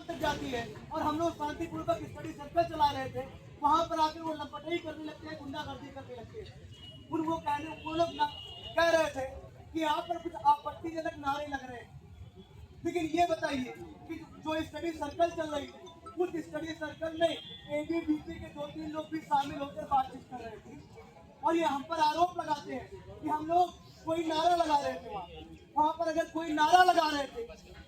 तक जाती है और हम लोग शांतिपूर्वक स्टडी सर्कल चला रहे थे, वहाँ पर आकर वो लपटाई करने लगते हैं, गुंडागर्दी करने लगते हैं। वो लोग कह रहे थे कि यहाँ पर कुछ आपत्तिजनक नारे लग रहे हैं। लेकिन ये बताइए कि जो स्टडी सर्कल चल रही थी, उस स्टडी सर्कल में एबीवीपी के 2-3 लोग भी शामिल होकर बातचीत कर रहे थे और ये हम पर आरोप लगाते हैं कि हम लोग कोई नारा लगा रहे थे। वहाँ पर अगर कोई नारा लगा रहे थे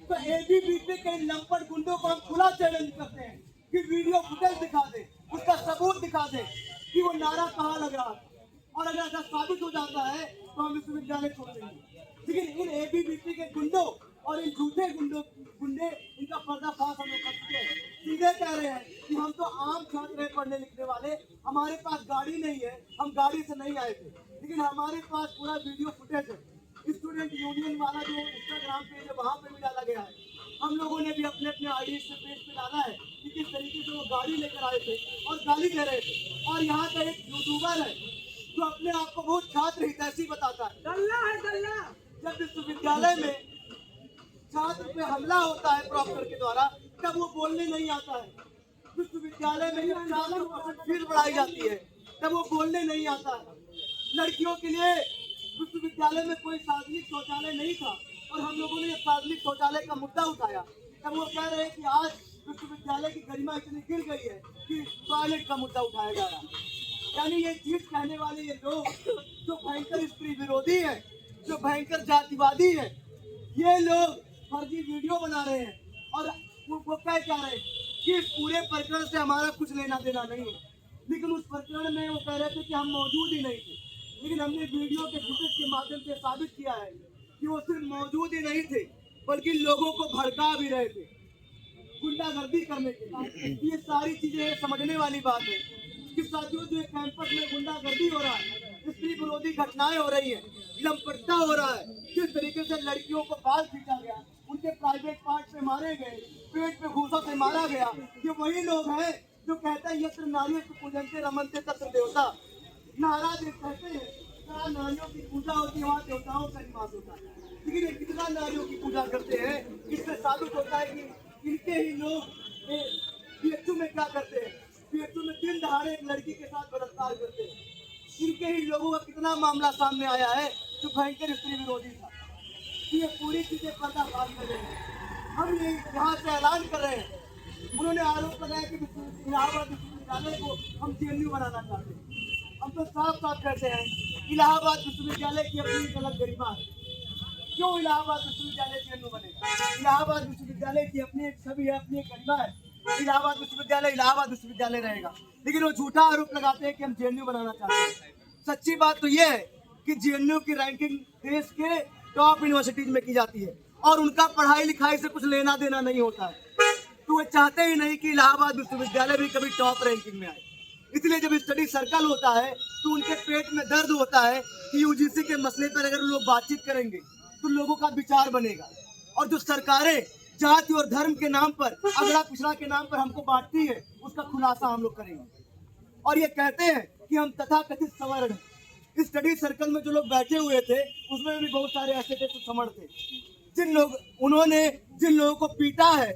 तो एबीवीपी के लंपट गुंडों को हम खुला चैलेंज करते हैं कि वीडियो फुटेज दिखा दे, उसका सबूत दिखा दे कि वो नारा कहाँ लग रहा है, और अगर ऐसा साबित हो जाता है तो हम विश्वविद्यालय छोड़ देंगे। लेकिन इन एबीवीपी के गुंडों और इन झूठे गुंडे इनका पर्दाफाश हम लोग कर चुके हैं। सीधे कह रहे हैं कि हम तो आम छात्र हैं, पढ़ने लिखने वाले, हमारे पास गाड़ी नहीं है, हम गाड़ी से नहीं आए थे, लेकिन हमारे पास पूरा वीडियो फुटेज है। स्टूडेंट यूनियन वाला जो इंस्टाग्राम पेज है वहाँ पे भी डाला गया है। हम लोगों ने भी अपने अपने आई से पेज पे डाला है कि किस तरीके से वो गाड़ी लेकर आए थे और गाली दे रहे थे। और यहाँ का एक यूट्यूबर है जो अपने आप को बहुत छात्र हितैषी बताता है। दल्ला है दल्ला। जब विश्वविद्यालय में छात्र पे हमला होता है प्रॉक्टर के द्वारा, तब वो बोलने नहीं आता है। विश्वविद्यालय में जब छात्रों पर फीस बढ़ाई जाती है तब वो बोलने नहीं आता है। लड़कियों के लिए विश्वविद्यालय में कोई सार्वजनिक शौचालय नहीं था और हम लोगों ने सार्वजनिक शौचालय का मुद्दा उठाया, तब वो कह रहे हैं कि आज विश्वविद्यालय की गरिमा इतनी गिर गई है कि टॉयलेट का मुद्दा उठाया जा रहा है। यानी ये चीज कहने वाले ये लोग जो भयंकर स्त्री विरोधी है, जो भयंकर जातिवादी है, ये लोग फर्जी वीडियो बना रहे हैं और वो कह रहे हैं कि इस पूरे प्रकरण से हमारा कुछ लेना देना नहीं है। लेकिन उस प्रकरण में वो कह रहे थे कि हम मौजूद ही नहीं थे, लेकिन हमने वीडियो के फुटेज के माध्यम से साबित किया है कि वो सिर्फ मौजूद ही नहीं थे बल्कि लोगों को भड़का भी रहे थे गुंडागर्दी करने के लिए। ये सारी चीजें समझने वाली बात है कि साथियों जो कैंपस में गुंडागर्दी हो रहा है, स्त्री विरोधी घटनाएं हो रही है, लंपटता हो रहा है, किस तरीके से लड़कियों को बाल खींचा गया, उनके प्राइवेट पार्ट से मारे गए, पेट पे घूसा से मारा गया, ये वही लोग हैं जो कहते हैं यत्र नारियों की पूजनते रमनते तत्र देवता। नाराज कहते हैं जहाँ नारियों की पूजा होती है वहाँ देवताओं का निवास होता है। लेकिन ये कितना नारियों की पूजा करते हैं, इससे साबित होता है कि इनके ही लोग पीएचयू में क्या करते हैं, पीएचयू में दिन दहाड़े एक लड़की के साथ बलात्कार करते हैं। इनके ही लोगों का कितना मामला सामने आया है जो भयंकर स्त्री विरोधी था। ये पूरी चीजें पर्दाफाश कर रहे हैं। हम ये यहाँ से ऐलान कर रहे हैं। उन्होंने आरोप लगाया कि इलाहाबाद विश्वविद्यालय को हम जेएनयू बनाना चाहते हैं। हम तो साफ साफ कहते हैं इलाहाबाद विश्वविद्यालय की अपनी एक अलग गरिमा है। क्यों इलाहाबाद विश्वविद्यालय जेएनयू बनेगा? इलाहाबाद विश्वविद्यालय की अपनी एक छवि है, अपनी एक गरिमा है। इलाहाबाद विश्वविद्यालय रहेगा। लेकिन वो झूठा आरोप लगाते हैं कि हम जेएनयू बनाना चाहते हैं। सच्ची बात तो ये है कि जेएनयू की रैंकिंग देश के टॉप यूनिवर्सिटीज में की जाती है और उनका पढ़ाई लिखाई से कुछ लेना देना नहीं होता है। तो वो चाहते ही नहीं कि इलाहाबाद विश्वविद्यालय भी कभी टॉप रैंकिंग में आए। इसलिए जब स्टडी सर्कल होता है तो उनके पेट में दर्द होता है कि यूजीसी के मसले पर अगर लोग बातचीत करेंगे तो लोगों का विचार बनेगा। और जो सरकारें जाति और धर्म के नाम पर, अगड़ा पिछड़ा के नाम पर हमको बांटती है, उसका खुलासा हम लोग करेंगे। और ये कहते हैं कि हम तथाकथित सवर्ण हैं। इस स्टडी सर्कल में जो लोग बैठे हुए थे उसमें भी बहुत सारे ऐसे थे जो सवर्ण थे। जिन लोगों को पीटा है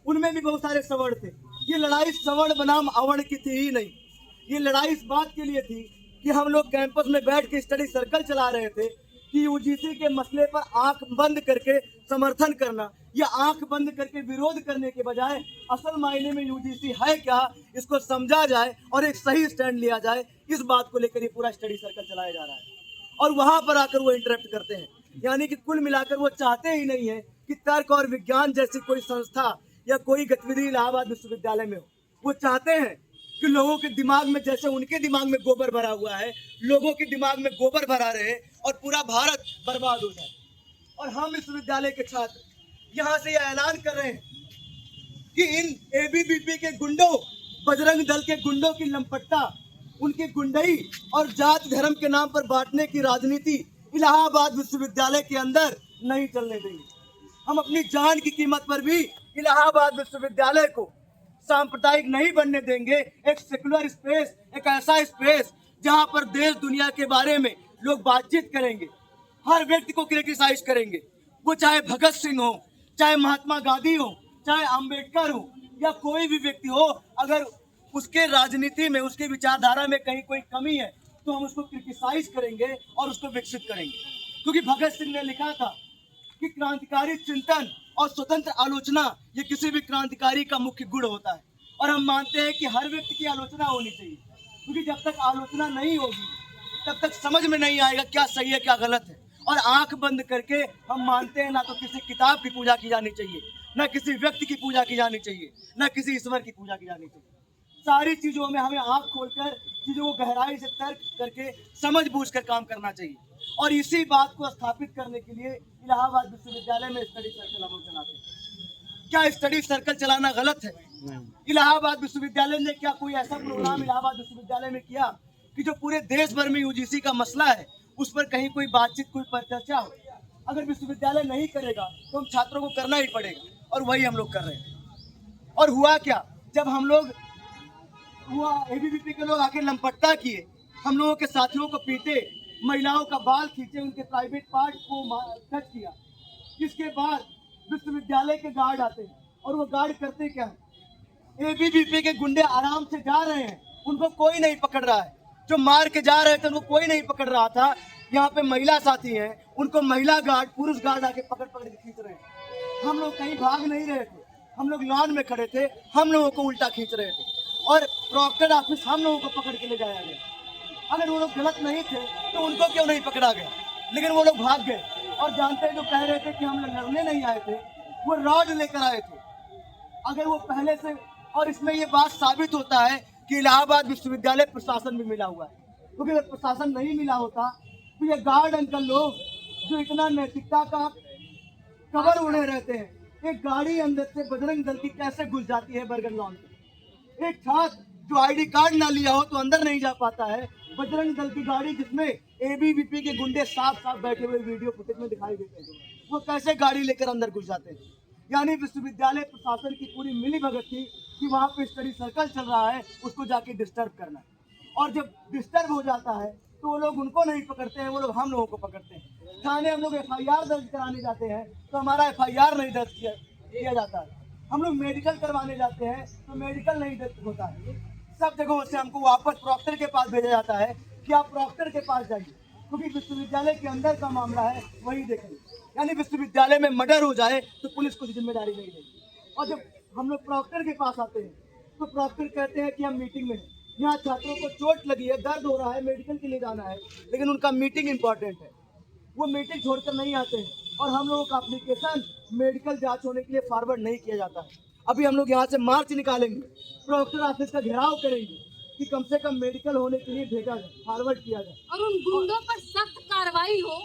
उनमें भी बहुत सारे सवर्ण थे। ये लड़ाई सवर्ण बनाम अवर्ण की थी ही नहीं। ये लड़ाई इस बात के लिए थी कि हम लोग कैंपस में बैठ के स्टडी सर्कल चला रहे थे कि यूजीसी के मसले पर आंख बंद करके समर्थन करना या आंख बंद करके विरोध करने के बजाय असल मायने में यूजीसी है क्या, इसको समझा जाए और एक सही स्टैंड लिया जाए। इस बात को लेकर ये पूरा स्टडी सर्कल चलाया जा रहा है और वहां पर आकर वो इंटरप्ट करते हैं। यानी कि कुल मिलाकर वो चाहते ही नहीं है कि तर्क और विज्ञान जैसी कोई संस्था या कोई गतिविधि इलाहाबाद विश्वविद्यालय में हो। वो चाहते हैं कि लोगों के दिमाग में, जैसे उनके दिमाग में गोबर भरा हुआ है, लोगों के दिमाग में गोबर भरा रहे और पूरा भारत बर्बाद हो जाए। और हम विश्वविद्यालय के छात्र यहाँ से यह ऐलान कर रहे हैं कि इन एबीवीपी के गुंडों, बजरंग दल के गुंडों की लंपटता, उनकी गुंडई और जात धर्म के नाम पर बांटने की राजनीति इलाहाबाद विश्वविद्यालय के अंदर नहीं चलने देंगे। हम अपनी जान की कीमत पर भी इलाहाबाद विश्वविद्यालय को सांप्रदायिक नहीं बनने देंगे। एक सेकुलर स्पेस, एक ऐसा स्पेस जहां पर देश दुनिया के बारे में लोग बातचीत करेंगे, हर व्यक्ति को क्रिटिसाइज करेंगे, वो चाहे भगत सिंह हो, चाहे महात्मा गांधी हो, चाहे अम्बेडकर हो या कोई भी व्यक्ति हो, अगर उसके राजनीति में, उसके विचारधारा में कहीं कोई कमी है तो हम उसको क्रिटिसाइज करेंगे और उसको विकसित करेंगे। क्योंकि भगत सिंह ने लिखा था कि क्रांतिकारी चिंतन और स्वतंत्र आलोचना ये किसी भी क्रांतिकारी का मुख्य गुण होता है। और हम मानते हैं कि हर व्यक्ति की आलोचना होनी चाहिए, क्योंकि जब तक आलोचना नहीं होगी तब तक समझ में नहीं आएगा क्या सही है क्या गलत है। और आंख बंद करके हम मानते हैं ना तो किसी किताब की पूजा की जानी चाहिए, ना किसी व्यक्ति की पूजा की जानी चाहिए, ना किसी ईश्वर की पूजा की जानी चाहिए। सारी चीजों में हमें आंख खोलकर चीजों को गहराई से तर्क करके समझ बूझ कर काम करना चाहिए। और इसी बात को स्थापित करने के लिए इलाहाबाद विश्वविद्यालय में स्टडी सर्कल हम लोग चलाते हैं। क्या स्टडी सर्कल चलाना गलत है? इलाहाबाद विश्वविद्यालय ने क्या कोई ऐसा प्रोग्राम इलाहाबाद विश्वविद्यालय में किया कि जो पूरे देश भर में यूजीसी का मसला है उस पर कहीं कोई बातचीत, कोई परिचर्चा हो? अगर विश्वविद्यालय नहीं करेगा तो हम छात्रों को करना ही पड़ेगा, और वही हम लोग कर रहे हैं। और हुआ क्या, जब हम लोग एबीवीपी के लोग आके लंपटता किए, हम लोगों के साथियों को पीटे, महिलाओं का बाल खींचे, उनके प्राइवेट पार्ट को टच किया, इसके बाद विश्वविद्यालय के गार्ड आते हैं और वो गार्ड करते क्या है? एबीवीपी के गुंडे आराम से जा रहे हैं, उनको कोई नहीं पकड़ रहा है। जो मार के जा रहे थे उनको कोई नहीं पकड़ रहा था। यहाँ पे महिला साथी हैं, उनको महिला गार्ड, पुरुष गार्ड आके पकड़ के खींच रहे हैं। हम लोग कहीं भाग नहीं रहे थे, हम लोग लॉन में खड़े थे, हम लोगों को उल्टा खींच रहे थे और प्रॉक्टर ऑफिस हम लोगों को पकड़ के ले जाया गया। अगर वो लोग गलत नहीं थे तो उनको क्यों नहीं पकड़ा गया? लेकिन वो लोग भाग गए। और जानते हैं, जो कह रहे थे कि हम लोग लड़ने नहीं आए थे, वो रॉड लेकर आए थे। अगर वो पहले से, और इसमें ये बात साबित होता है कि इलाहाबाद विश्वविद्यालय प्रशासन भी मिला हुआ है, क्योंकि अगर प्रशासन नहीं मिला होता तो ये गार्ड अंकल लोग जो इतना नैतिकता का कवर उड़े रहते हैं, एक गाड़ी अंदर से बजरंग दल की कैसे घुस जाती है बर्गर लॉन में? एक छात्र जो आईडी कार्ड ना लिया हो तो अंदर नहीं जा पाता है। बजरंग दल की गाड़ी जिसमें एबीवीपी के गुंडे साफ साफ बैठे हुए वीडियो फुटेज में दिखाई देते हैं, वो कैसे गाड़ी लेकर अंदर घुस जाते हैं? यानी विश्वविद्यालय प्रशासन की पूरी मिली भगत थी कि वहाँ पे स्टडी सर्कल चल रहा है, उसको जाके डिस्टर्ब करना है। और जब डिस्टर्ब हो जाता है तो वो लोग उनको नहीं पकड़ते हैं, वो लोग हम लोगों को पकड़ते हैं। थाने हम लोग FIR दर्ज कराने जाते हैं तो हमारा FIR नहीं दर्ज किया जाता है। हम लोग मेडिकल करवाने जाते हैं तो मेडिकल नहीं दर्ज होता है। सब जगहों से हमको वापस प्रॉक्टर के पास भेजा जाता है कि आप प्रॉक्टर के पास जाइए, क्योंकि विश्वविद्यालय के अंदर का मामला है, वही देखेंगे। यानी विश्वविद्यालय में मर्डर हो जाए तो पुलिस कुछ जिम्मेदारी नहीं लेगी। और जब हम लोग प्रॉक्टर के पास आते हैं तो प्रॉक्टर कहते हैं कि हम मीटिंग में हैं, यहाँ छात्रों को चोट लगी है, दर्द हो रहा है, मेडिकल के लिए जाना है, लेकिन उनका मीटिंग इंपॉर्टेंट है, वो मीटिंग छोड़कर नहीं आते हैं। और हम लोगों का एप्लीकेशन मेडिकल जांच होने के लिए फॉरवर्ड नहीं किया जाता है। अभी हम लोग यहाँ से मार्च निकालेंगे, प्रॉक्टर ऑफिस का घेराव करेंगे कि कम से कम मेडिकल होने के लिए भेजा जाए, फॉरवर्ड किया जाए, और उन गुंडों पर सख्त कार्रवाई हो।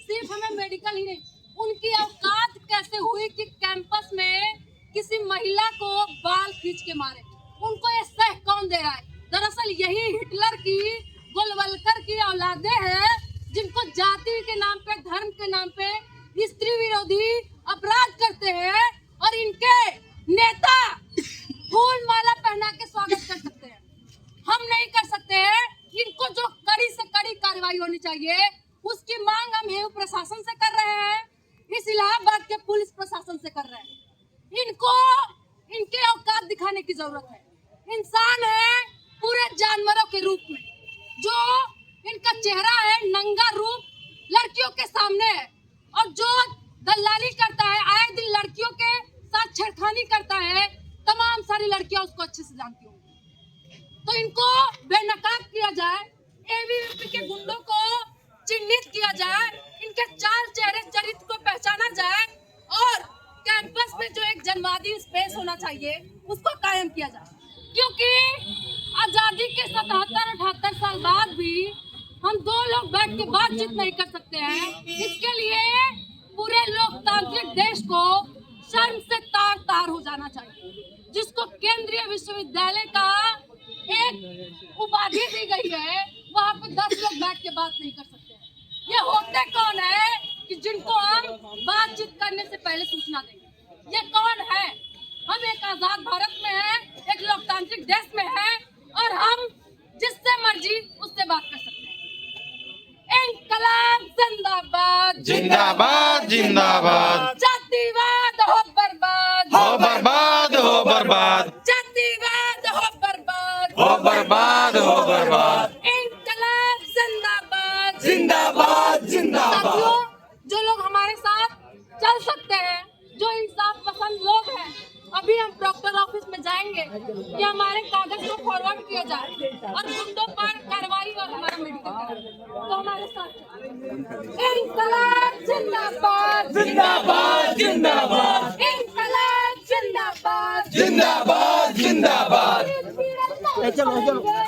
सिर्फ हमें मेडिकल ही नहीं, उनकी औकात कैसे हुई कि कैंपस में किसी महिला को बाल खींच के मारे? उनको ये सह कौन दे रहा है? दरअसल यही हिटलर की, गोलवलकर की औलादे हैं, जिनको जाति के नाम पे, धर्म के नाम पे स्त्री विरोधी अपराध करते हैं, और इनके नेता फूल माला पहना के स्वागत कर सकते हैं, हम नहीं कर सकते हैं। इनको जो कड़ी से कड़ी कार्रवाई होनी चाहिए उसकी मांग हम हेउ प्रशासन से कर रहे हैं, इस इलाहाबाद के पुलिस प्रशासन से कर रहे हैं। इनको इनके औकात दिखाने की जरूरत है। इंसान है पूरे जानवरों के रूप में, जो इनका चेहरा है नंगा रूप लड़कियों के सामने है, और जो दलाली करता है, आए दिन लड़कियों के साथ छेड़खानी करता है, तमाम सारी लड़कियां उसको अच्छे से जानती होंगी। तो इनको बेनकाब किया जाए, एबीवीपी के गुंडों को चिन्हित किया जाए, इनके चाल चेहरे चरित्र को पहचाना जाए, और कैंपस में जो एक जनवादी स्पेस होना चाहिए उसको कायम किया जाए। क्योंकि आजादी के 77-78 साल बाद भी हम दो लोग बैठ के बातचीत नहीं कर सकते हैं। इसके लिए पूरे लोकतांत्रिक देश को शर्म से तार तार हो जाना चाहिए, जिसको केंद्रीय विश्वविद्यालय का एक उपाधि दी गई है, वहाँ पे 10 लोग बैठ के बात नहीं कर सकते हैं। ये होते कौन है कि जिनको हम बातचीत करने से पहले सूचना देंगे? ये कौन है? हम एक आजाद भारत में हैं, एक लोकतांत्रिक देश में हैं, और हम जिससे मर्जी उससे बात कर सकते हैं। इंकलाब जिंदाबाद, जिंदाबाद जिंदाबाद, जातिवाद हो बर्बाद। बर्बाद हो बर्बाद, हो बर्बाद, जातिवाद हो बर्बाद, हो बर्बाद, हो बर्बाद। इनकलाब जिंदाबाद जिंदाबाद, जिंदाबाद। साथियों, जो लोग हमारे साथ चल सकते हैं, जो इंसाफ पसंद लोग हैं, अभी हम प्रॉक्टर ऑफिस में जाएंगे कि हमारे कागज को फॉरवर्ड किया जाए और गुंडों पर कार्रवाई और हमारा मेडिकल कराए। तो हमारे साथ इनकलाब जिंदाबाद, जिंदाबाद, जिंदाबाद, इनकलाब जिंदाबाद, जिंदाबाद, जिंदाबाद। जिंदाबाद।